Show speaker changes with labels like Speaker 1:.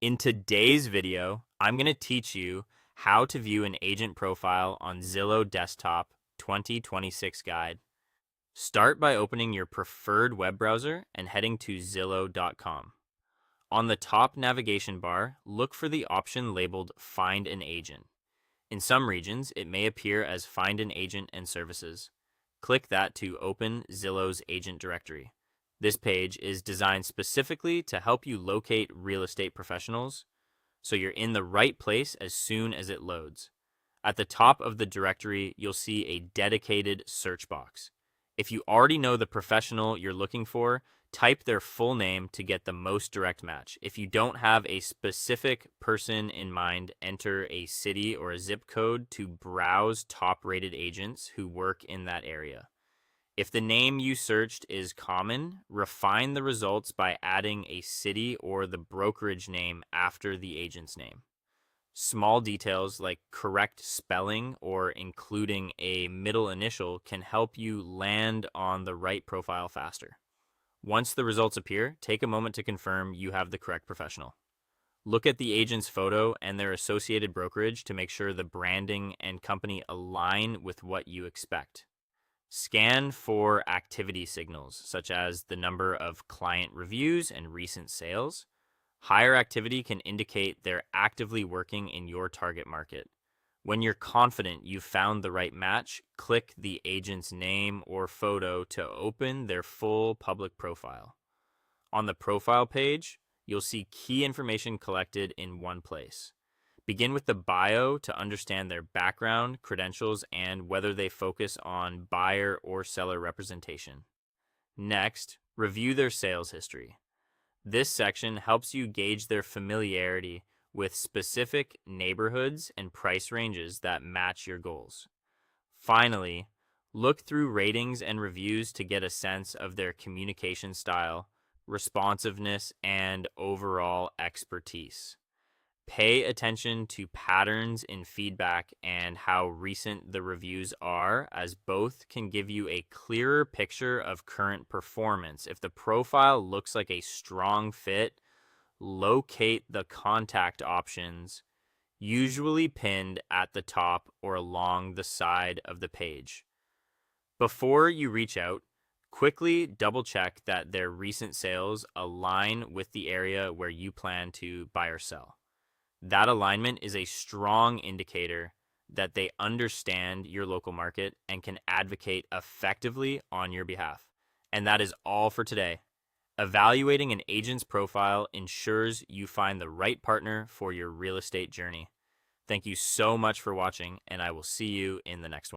Speaker 1: In today's video, I'm going to teach you how to view an agent profile on Zillow Desktop 2026 guide. Start by opening your preferred web browser and heading to Zillow.com. On the top navigation bar, look for the option labeled Find an Agent. In some regions, it may appear as Find an Agent and Services. Click that to open Zillow's agent directory. This page is designed specifically to help you locate real estate professionals, so you're in the right place as soon as it loads. At the top of the directory, you'll see a dedicated search box. If you already know the professional you're looking for, type their full name to get the most direct match. If you don't have a specific person in mind, enter a city or a zip code to browse top-rated agents who work in that area. If the name you searched is common, refine the results by adding a city or the brokerage name after the agent's name. Small details like correct spelling or including a middle initial can help you land on the right profile faster. Once the results appear, take a moment to confirm you have the correct professional. Look at the agent's photo and their associated brokerage to make sure the branding and company align with what you expect. Scan for activity signals, such as the number of client reviews and recent sales. Higher activity can indicate they're actively working in your target market. When you're confident you've found the right match, click the agent's name or photo to open their full public profile. On the profile page, you'll see key information collected in one place. Begin with the bio to understand their background, credentials, and whether they focus on buyer or seller representation. Next, review their sales history. This section helps you gauge their familiarity with specific neighborhoods and price ranges that match your goals. Finally, look through ratings and reviews to get a sense of their communication style, responsiveness, and overall expertise. Pay attention to patterns in feedback and how recent the reviews are, as both can give you a clearer picture of current performance. If the profile looks like a strong fit, locate the contact options, usually pinned at the top or along the side of the page. Before you reach out, quickly double check that their recent sales align with the area where you plan to buy or sell. That alignment is a strong indicator that they understand your local market and can advocate effectively on your behalf. And that is all for today. Evaluating an agent's profile ensures you find the right partner for your real estate journey. Thank you so much for watching, and I will see you in the next one.